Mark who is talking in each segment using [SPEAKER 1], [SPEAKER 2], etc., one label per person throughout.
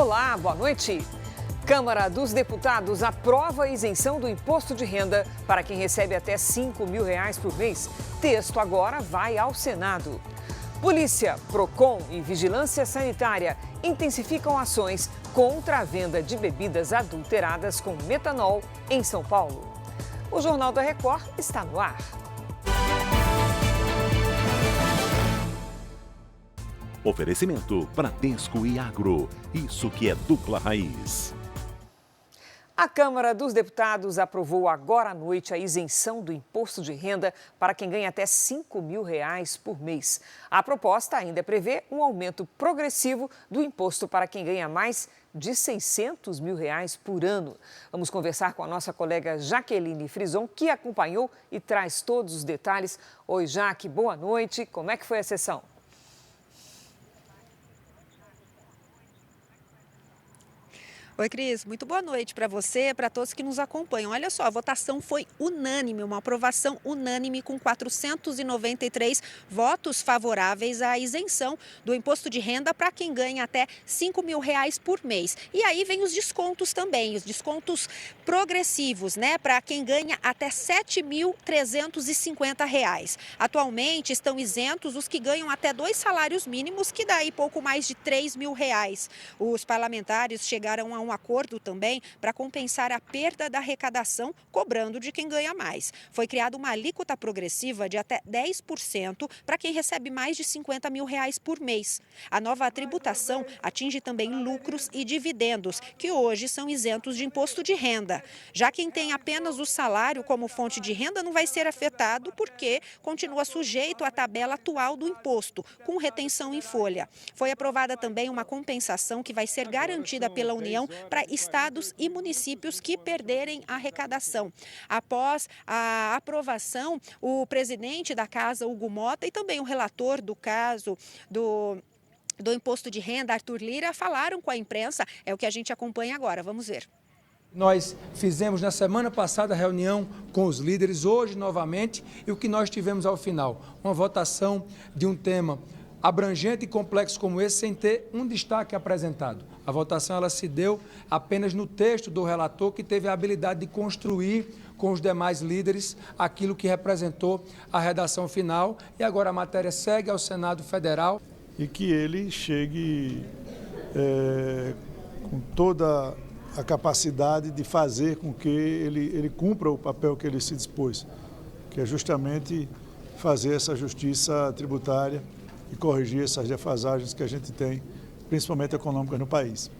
[SPEAKER 1] Olá, boa noite. Câmara dos Deputados aprova a isenção do imposto de renda para quem recebe até R$ 5.000 por mês. Texto agora vai ao Senado. Polícia, Procon e Vigilância Sanitária intensificam ações contra a venda de bebidas adulteradas com metanol em São Paulo. O Jornal da Record está no ar.
[SPEAKER 2] Oferecimento Bradesco e Agro. Isso que é dupla raiz.
[SPEAKER 1] A Câmara dos Deputados aprovou agora à noite a isenção do imposto de renda para quem ganha até R$ 5.000 por mês. A proposta ainda prevê um aumento progressivo do imposto para quem ganha mais de R$ 600 mil por ano. Vamos conversar com a nossa colega Jaqueline Frison, que acompanhou e traz todos os detalhes. Oi, Jaque, boa noite. Como é que foi a sessão?
[SPEAKER 3] Oi, Cris. Muito boa noite para você e para todos que nos acompanham. Olha só, a votação foi unânime, uma aprovação unânime com 493 votos favoráveis à isenção do imposto de renda para quem ganha até R$ 5.000 por mês. E aí vem os descontos também, os descontos progressivos, né, para quem ganha até R$ 7.350. Atualmente estão isentos os que ganham até 2 salários mínimos, que dá aí pouco mais de R$ 3.000. Os parlamentares chegaram a um acordo também para compensar a perda da arrecadação, cobrando de quem ganha mais. Foi criada uma alíquota progressiva de até 10% para quem recebe mais de R$ 50 mil por mês. A nova tributação atinge também lucros e dividendos, que hoje são isentos de imposto de renda. Já quem tem apenas o salário como fonte de renda não vai ser afetado, porque continua sujeito à tabela atual do imposto, com retenção em folha. Foi aprovada também uma compensação que vai ser garantida pela União para estados e municípios que perderem a arrecadação. Após a aprovação, o presidente da Casa, Hugo Mota, e também o relator do caso do imposto de renda, Arthur Lira, falaram com a imprensa. É o que a gente acompanha agora. Vamos ver.
[SPEAKER 4] Nós fizemos na semana passada a reunião com os líderes, hoje novamente, e o que nós tivemos ao final? Uma votação de um tema abrangente e complexo como esse, sem ter um destaque apresentado. A votação ela se deu apenas no texto do relator, que teve a habilidade de construir com os demais líderes aquilo que representou a redação final, e agora a matéria segue ao Senado Federal.
[SPEAKER 5] E que ele chegue com toda a capacidade de fazer com que ele cumpra o papel que ele se dispôs, que é justamente fazer essa justiça tributária e corrigir essas defasagens que a gente tem, principalmente econômicas, no país.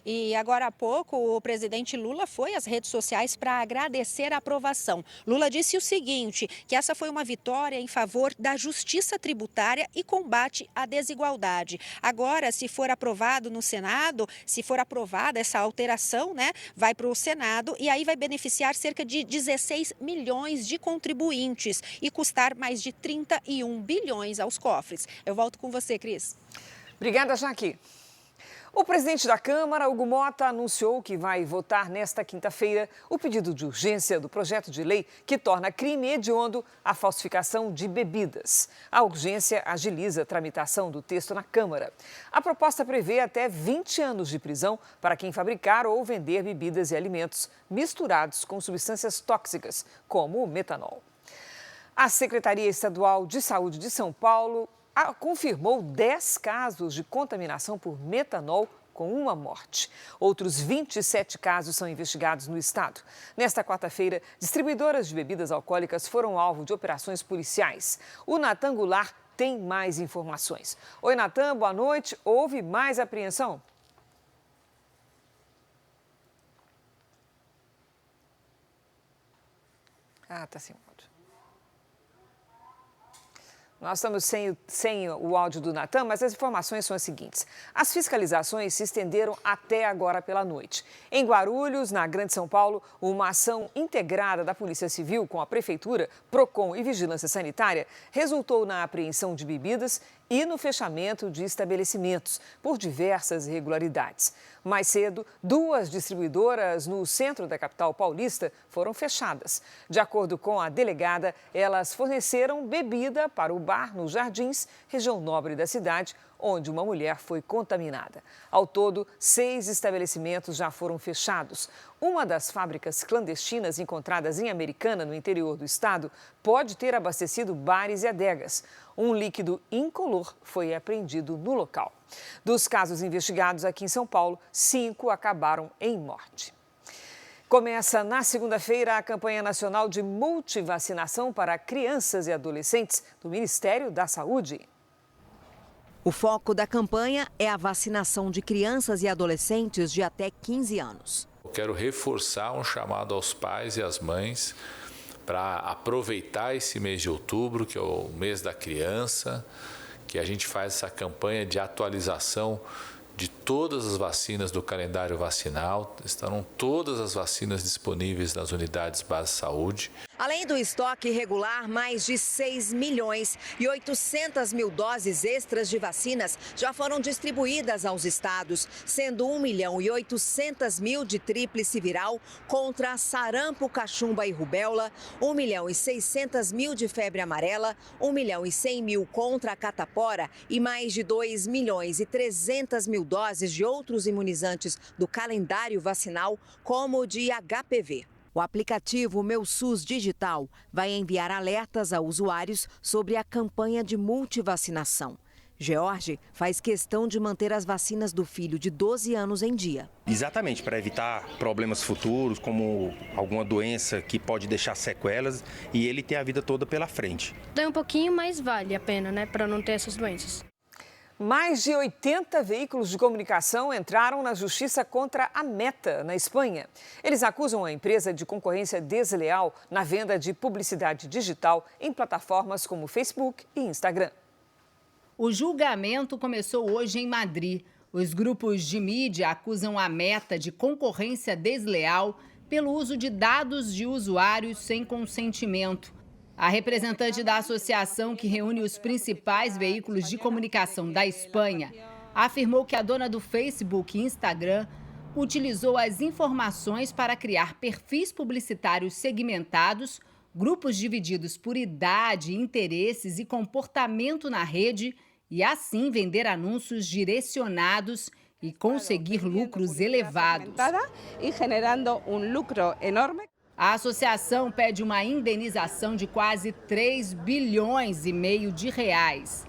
[SPEAKER 3] E agora há pouco, o presidente Lula foi às redes sociais para agradecer a aprovação. Lula disse o seguinte, que essa foi uma vitória em favor da justiça tributária e combate à desigualdade. Agora, se for aprovado no Senado, se for aprovada essa alteração, né, vai para o Senado e aí vai beneficiar cerca de 16 milhões de contribuintes e custar mais de 31 bilhões aos cofres. Eu volto com você, Cris.
[SPEAKER 1] Obrigada, Jaque. O presidente da Câmara, Hugo Mota, anunciou que vai votar nesta quinta-feira o pedido de urgência do projeto de lei que torna crime hediondo a falsificação de bebidas. A urgência agiliza a tramitação do texto na Câmara. A proposta prevê até 20 anos de prisão para quem fabricar ou vender bebidas e alimentos misturados com substâncias tóxicas, como o metanol. A Secretaria Estadual de Saúde de São Paulo confirmou 10 casos de contaminação por metanol, com uma morte. Outros 27 casos são investigados no estado. Nesta quarta-feira, distribuidoras de bebidas alcoólicas foram alvo de operações policiais. O Natan Goulart tem mais informações. Oi, Natan, boa noite. Houve mais apreensão? Tá sem áudio. Nós estamos sem o áudio do Natan, mas as informações são as seguintes. As fiscalizações se estenderam até agora pela noite. Em Guarulhos, na Grande São Paulo, uma ação integrada da Polícia Civil com a Prefeitura, Procon e Vigilância Sanitária resultou na apreensão de bebidas e no fechamento de estabelecimentos por diversas irregularidades. Mais cedo, 2 distribuidoras no centro da capital paulista foram fechadas. De acordo com a delegada, elas forneceram bebida para o bar nos Jardins, região nobre da cidade, onde uma mulher foi contaminada. Ao todo, 6 estabelecimentos já foram fechados. Uma das fábricas clandestinas encontradas em Americana, no interior do estado, pode ter abastecido bares e adegas. Um líquido incolor foi apreendido no local. Dos casos investigados aqui em São Paulo, 5 acabaram em morte. Começa na segunda-feira a campanha nacional de multivacinação para crianças e adolescentes do Ministério da Saúde.
[SPEAKER 6] O foco da campanha é a vacinação de crianças e adolescentes de até 15 anos.
[SPEAKER 7] Eu quero reforçar um chamado aos pais e às mães para aproveitar esse mês de outubro, que é o mês da criança, que a gente faz essa campanha de atualização de todas as vacinas do calendário vacinal. Estarão todas as vacinas disponíveis nas unidades básicas de saúde.
[SPEAKER 6] Além do estoque regular, mais de 6.800.000 doses extras de vacinas já foram distribuídas aos estados, sendo 1.800.000 de tríplice viral contra sarampo, cachumba e rubéola, 1.600.000 de febre amarela, 1.100.000 contra a catapora e mais de 2.300.000 doses de outros imunizantes do calendário vacinal, como o de HPV. O aplicativo Meu SUS Digital vai enviar alertas a usuários sobre a campanha de multivacinação. George faz questão de manter as vacinas do filho de 12 anos em dia.
[SPEAKER 8] Exatamente, para evitar problemas futuros, como alguma doença que pode deixar sequelas e ele ter a vida toda pela frente.
[SPEAKER 9] Dói um pouquinho, mas vale a pena, né, para não ter essas doenças.
[SPEAKER 1] Mais de 80 veículos de comunicação entraram na justiça contra a Meta, na Espanha. Eles acusam a empresa de concorrência desleal na venda de publicidade digital em plataformas como Facebook e Instagram.
[SPEAKER 10] O julgamento começou hoje em Madrid. Os grupos de mídia acusam a Meta de concorrência desleal pelo uso de dados de usuários sem consentimento. A representante da associação que reúne os principais veículos de comunicação da Espanha afirmou que a dona do Facebook e Instagram utilizou as informações para criar perfis publicitários segmentados, grupos divididos por idade, interesses e comportamento na rede e assim vender anúncios direcionados e conseguir lucros elevados.
[SPEAKER 11] E generando lucro enorme.
[SPEAKER 10] A associação pede uma indenização de quase 3,5 bilhões de reais.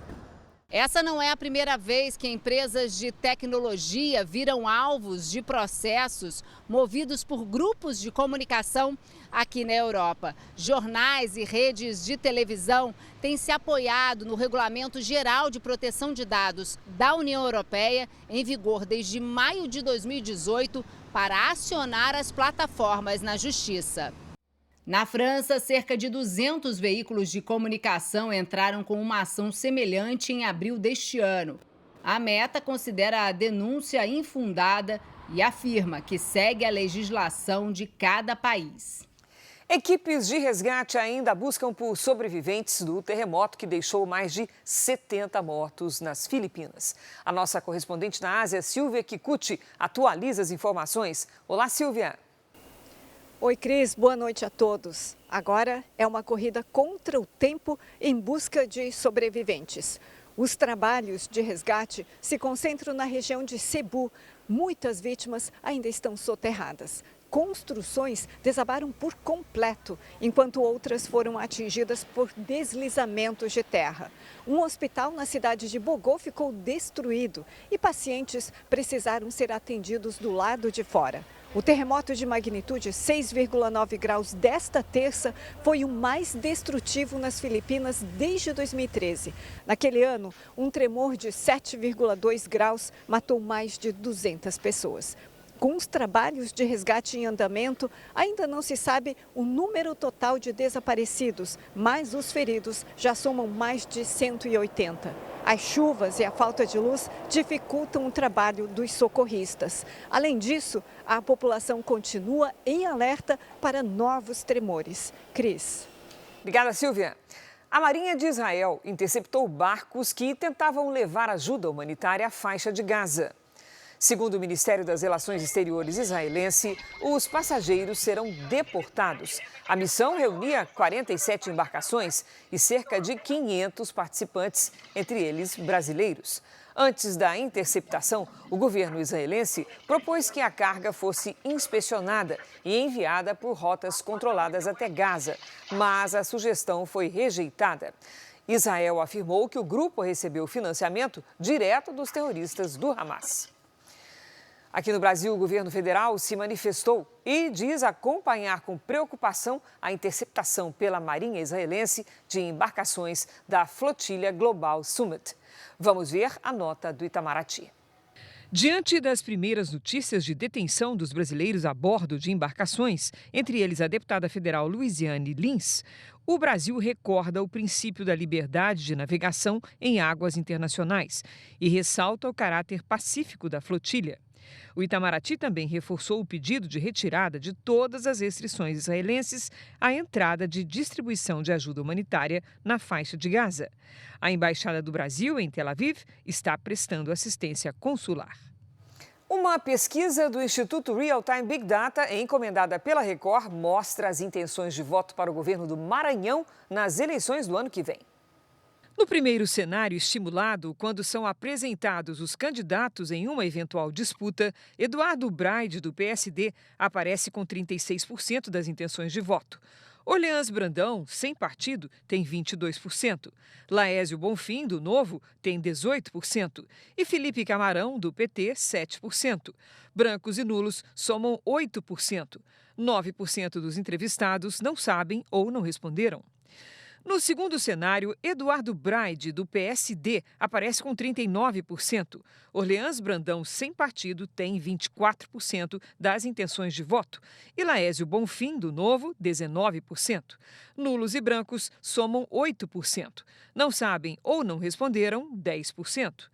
[SPEAKER 10] Essa não é a primeira vez que empresas de tecnologia viram alvos de processos movidos por grupos de comunicação aqui na Europa. Jornais e redes de televisão têm se apoiado no Regulamento Geral de Proteção de Dados da União Europeia, em vigor desde maio de 2018, para acionar as plataformas na justiça. Na França, cerca de 200 veículos de comunicação entraram com uma ação semelhante em abril deste ano. A Meta considera a denúncia infundada e afirma que segue a legislação de cada país.
[SPEAKER 1] Equipes de resgate ainda buscam por sobreviventes do terremoto que deixou mais de 70 mortos nas Filipinas. A nossa correspondente na Ásia, Silvia Kikuchi, atualiza as informações. Olá, Silvia.
[SPEAKER 12] Oi, Cris. Boa noite a todos. Agora é uma corrida contra o tempo em busca de sobreviventes. Os trabalhos de resgate se concentram na região de Cebu. Muitas vítimas ainda estão soterradas. Construções desabaram por completo, enquanto outras foram atingidas por deslizamentos de terra. Um hospital na cidade de Bogô ficou destruído e pacientes precisaram ser atendidos do lado de fora. O terremoto de magnitude 6,9 graus desta terça foi o mais destrutivo nas Filipinas desde 2013. Naquele ano, um tremor de 7,2 graus matou mais de 200 pessoas. Com os trabalhos de resgate em andamento, ainda não se sabe o número total de desaparecidos, mas os feridos já somam mais de 180. As chuvas e a falta de luz dificultam o trabalho dos socorristas. Além disso, a população continua em alerta para novos tremores. Cris.
[SPEAKER 1] Obrigada, Silvia. A Marinha de Israel interceptou barcos que tentavam levar ajuda humanitária à faixa de Gaza. Segundo o Ministério das Relações Exteriores israelense, os passageiros serão deportados. A missão reunia 47 embarcações e cerca de 500 participantes, entre eles brasileiros. Antes da interceptação, o governo israelense propôs que a carga fosse inspecionada e enviada por rotas controladas até Gaza, mas a sugestão foi rejeitada. Israel afirmou que o grupo recebeu financiamento direto dos terroristas do Hamas. Aqui no Brasil, o governo federal se manifestou e diz acompanhar com preocupação a interceptação pela Marinha israelense de embarcações da Flotilha Global Summit. Vamos ver a nota do Itamaraty.
[SPEAKER 13] Diante das primeiras notícias de detenção dos brasileiros a bordo de embarcações, entre eles a deputada federal Luiziane Lins, o Brasil recorda o princípio da liberdade de navegação em águas internacionais e ressalta o caráter pacífico da flotilha. O Itamaraty também reforçou o pedido de retirada de todas as restrições israelenses à entrada de distribuição de ajuda humanitária na faixa de Gaza. A Embaixada do Brasil, em Tel Aviv, está prestando assistência consular.
[SPEAKER 1] Uma pesquisa do Instituto Real Time Big Data, encomendada pela Record, mostra as intenções de voto para o governo do Maranhão nas eleições do ano que vem.
[SPEAKER 13] No primeiro cenário estimulado, quando são apresentados os candidatos em uma eventual disputa, Eduardo Braide, do PSD, aparece com 36% das intenções de voto. Orleans Brandão, sem partido, tem 22%. Laésio Bonfim, do Novo, tem 18%. E Felipe Camarão, do PT, 7%. Brancos e nulos somam 8%. 9% dos entrevistados não sabem ou não responderam. No segundo cenário, Eduardo Braide, do PSD, aparece com 39%. Orleans Brandão, sem partido, tem 24% das intenções de voto. E Laésio Bonfim, do Novo, 19%. Nulos e brancos somam 8%. Não sabem ou não responderam, 10%.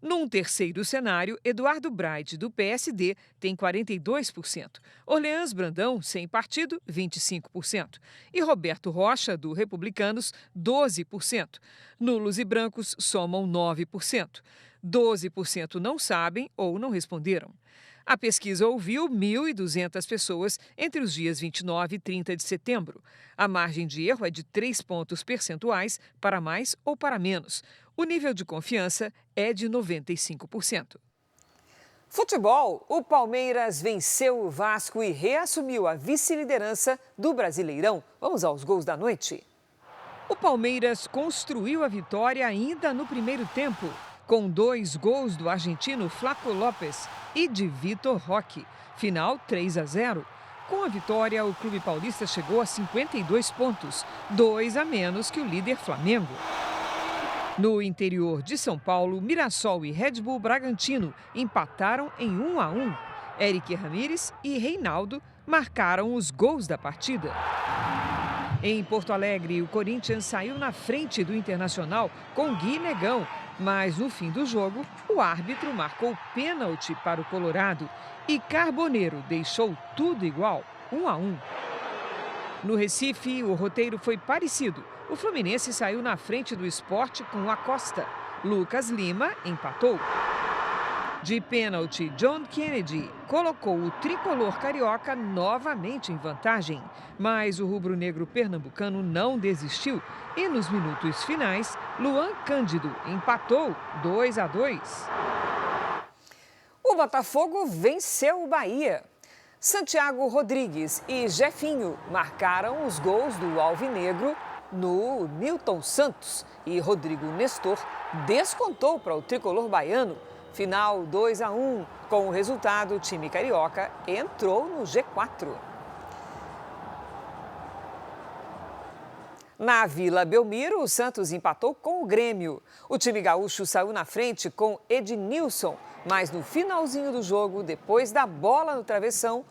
[SPEAKER 13] Num terceiro cenário, Eduardo Braide, do PSD, tem 42%. Orleans Brandão, sem partido, 25%. E Roberto Rocha, do Republicanos, 12%. Nulos e brancos somam 9%. 12% não sabem ou não responderam. A pesquisa ouviu 1.200 pessoas entre os dias 29 e 30 de setembro. A margem de erro é de 3 pontos percentuais para mais ou para menos. O nível de confiança é de 95%.
[SPEAKER 1] Futebol, o Palmeiras venceu o Vasco e reassumiu a vice-liderança do Brasileirão. Vamos aos gols da noite.
[SPEAKER 13] O Palmeiras construiu a vitória ainda no primeiro tempo, com 2 gols do argentino Flaco Lopes e de Vitor Roque. Final 3-0. Com a vitória, o clube paulista chegou a 52 pontos, 2 a menos que o líder Flamengo. No interior de São Paulo, Mirassol e Red Bull Bragantino empataram em 1-1. Eric Ramírez e Reinaldo marcaram os gols da partida. Em Porto Alegre, o Corinthians saiu na frente do Internacional com Gui Negão, mas no fim do jogo, o árbitro marcou pênalti para o Colorado e Carboneiro deixou tudo igual, 1-1. No Recife, o roteiro foi parecido. O Fluminense saiu na frente do Sport com o Acosta. Lucas Lima empatou. De pênalti, John Kennedy colocou o tricolor carioca novamente em vantagem. Mas o rubro-negro pernambucano não desistiu e nos minutos finais, Luan Cândido empatou 2-2.
[SPEAKER 1] O Botafogo venceu o Bahia. Santiago Rodrigues e Jefinho marcaram os gols do alvinegro no Nilton Santos e Rodrigo Nestor descontou para o tricolor baiano. Final 2-1. Com o resultado, o time carioca entrou no G4. Na Vila Belmiro, o Santos empatou com o Grêmio. O time gaúcho saiu na frente com Ednilson, mas no finalzinho do jogo, depois da bola no travessão,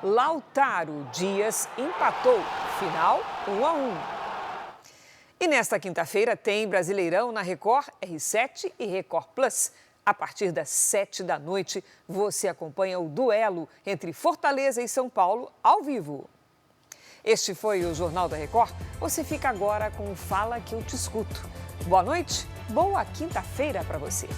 [SPEAKER 1] Lautaro Dias empatou. Final 1-1. E nesta quinta-feira tem Brasileirão na Record, R7 e Record Plus. A partir das 7 da noite, você acompanha o duelo entre Fortaleza e São Paulo ao vivo. Este foi o Jornal da Record. Você fica agora com o Fala que eu te escuto. Boa noite, boa quinta-feira para você.